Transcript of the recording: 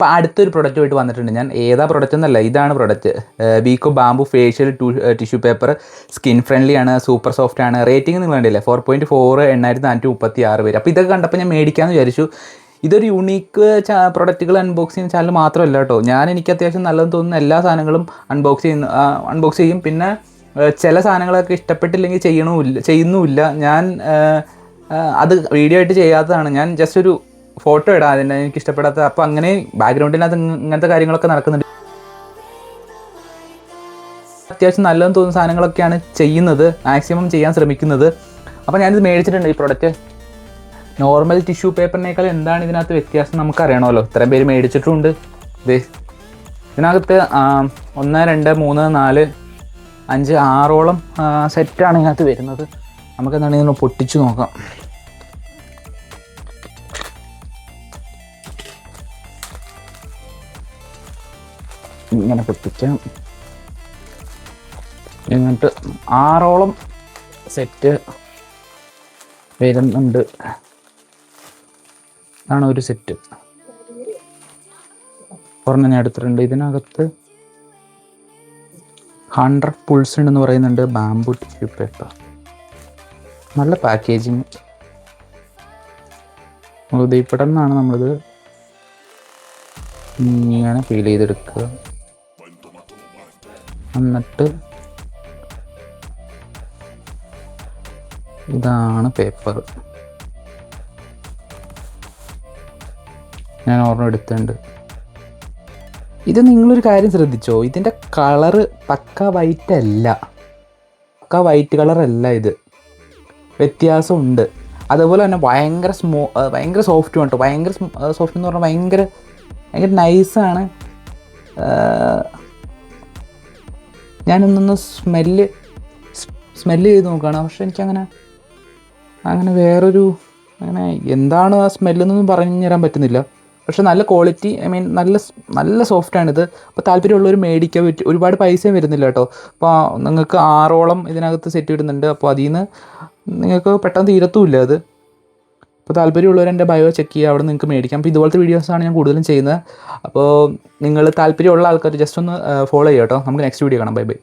അപ്പോൾ അടുത്തൊരു പ്രൊഡക്റ്റുമായിട്ട് വന്നിട്ടുണ്ട് ഞാൻ. ഏതാ പ്രൊഡക്റ്റ് എന്നല്ല, ഇതാണ് product. Beco bamboo facial tissue paper. Skin friendly ആണ്, സൂപ്പർ സോഫ്റ്റ് ആണ്. റേറ്റിംഗ് നിങ്ങൾ കണ്ടില്ലേ, 4.4, 8436 പേര്. അപ്പോൾ ഇതൊക്കെ കണ്ടപ്പോൾ ഞാൻ മേടിക്കാമെന്ന് വിചാരിച്ചു. ഇതൊരു യൂണീക്ക് പ്രൊഡക്റ്റുകൾ അൺബോക്സ് ചെയ്യുന്ന ചാനൽ മാത്രമല്ല കേട്ടോ. എനിക്ക് അത്യാവശ്യം നല്ലതെന്ന് തോന്നുന്ന എല്ലാ സാധനങ്ങളും അൺബോക്സ് ചെയ്യും. പിന്നെ ചില സാധനങ്ങളൊക്കെ ഇഷ്ടപ്പെട്ടില്ലെങ്കിൽ ചെയ്യുന്നുമില്ല. ഞാൻ അത് വീഡിയോ ആയിട്ട് ചെയ്യാത്തതാണ്. ഞാൻ ജസ്റ്റ് ഒരു ഫോട്ടോ ഇടാം അതിൻ്റെ എനിക്ക് ഇഷ്ടപ്പെടാത്ത. അപ്പോൾ അങ്ങനെ ബാക്ക്ഗ്രൗണ്ടിനകത്ത് ഇങ്ങനത്തെ കാര്യങ്ങളൊക്കെ നടക്കുന്നുണ്ട്. അത്യാവശ്യം നല്ലതെന്ന് തോന്നുന്ന സാധനങ്ങളൊക്കെയാണ് ചെയ്യുന്നത്, മാക്സിമം ചെയ്യാൻ ശ്രമിക്കുന്നത്. അപ്പോൾ ഞാനിത് മേടിച്ചിട്ടുണ്ട്. ഈ പ്രൊഡക്റ്റ് നോർമൽ ടിഷ്യൂ പേപ്പറിനേക്കാൾ എന്താണ് ഇതിനകത്ത് വ്യത്യാസം നമുക്കറിയണമല്ലോ. ഇത്രയും പേര് മേടിച്ചിട്ടുമുണ്ട്. ഇതിനകത്ത് 1, 2, 3, 4, 5, 6ഓളം സെറ്റാണ് ഇതിനകത്ത് വരുന്നത്. നമുക്കെന്താണ് ഇതിനെ പൊട്ടിച്ച് നോക്കാം. ഇങ്ങനെ പൊട്ടിക്കാം. എന്നിട്ട് 6ഓളം സെറ്റ് വരുന്നുണ്ട്. ഇതാണ് ഒരു സെറ്റ്. ഒരെണ്ണം ഞാൻ എടുത്തിട്ടുണ്ട്. ഇതിനകത്ത് 100 പുൾസ് ഉണ്ടെന്ന് പറയുന്നുണ്ട്. ബാംബു ടിഷ്യൂ പേപ്പർ, നല്ല പാക്കേജിങ്. ഉദയപ്പെടുന്നാണ് നമ്മളിത് ഇങ്ങനെ ഫീൽ ചെയ്തെടുക്കുക. എന്നിട്ട് ഇതാണ് പേപ്പർ. ഞാൻ ഓർമ്മ എടുത്തിട്ടുണ്ട്. ഇത് നിങ്ങളൊരു കാര്യം ശ്രദ്ധിച്ചോ, ഇതിൻ്റെ കളറ് പക്ക വൈറ്റ് അല്ല, പക്ക വൈറ്റ് കളറല്ല. ഇത് വ്യത്യാസമുണ്ട്. അതുപോലെ തന്നെ ഭയങ്കര സോഫ്റ്റും കേട്ടോ. ഭയങ്കര സോഫ്റ്റ് എന്ന് പറഞ്ഞാൽ ഭയങ്കര നൈസാണ്. ഞാനൊന്നൊന്ന് സ്മെല്ല് ചെയ്ത് നോക്കുകയാണ്. പക്ഷെ എനിക്കങ്ങനെ വേറൊരു എന്താണ് ആ സ്മെല്ലെന്നൊന്നും പറഞ്ഞു തരാൻ പറ്റുന്നില്ല. പക്ഷെ നല്ല ക്വാളിറ്റി, നല്ല സോഫ്റ്റാണിത്. അപ്പോൾ താല്പര്യമുള്ളവർ മേടിക്കാൻ പറ്റും. ഒരുപാട് പൈസയും വരുന്നില്ല കേട്ടോ. അപ്പോൾ നിങ്ങൾക്ക് 6ഓളം ഇതിനകത്ത് സെറ്റ് ഇടുന്നുണ്ട്. അപ്പോൾ അതിൽ നിന്ന് നിങ്ങൾക്ക് പെട്ടെന്ന് തീരത്തുമില്ല അത്. അപ്പോൾ താല്പര്യമുള്ളവർ എൻ്റെ ബയോ ചെക്ക് ചെയ്യുക, അവിടെ നിങ്ങൾക്ക് മേടിക്കാം. അപ്പോൾ ഇതുപോലത്തെ വീഡിയോസാണ് ഞാൻ കൂടുതലും ചെയ്യുന്നത്. അപ്പോൾ നിങ്ങൾ താല്പര്യമുള്ള ആൾക്കാർ ജസ്റ്റ് ഒന്ന് ഫോളോ ചെയ്യുക കേട്ടോ. നമുക്ക് നെക്സ്റ്റ് വീഡിയോ കാണാം. ബൈ.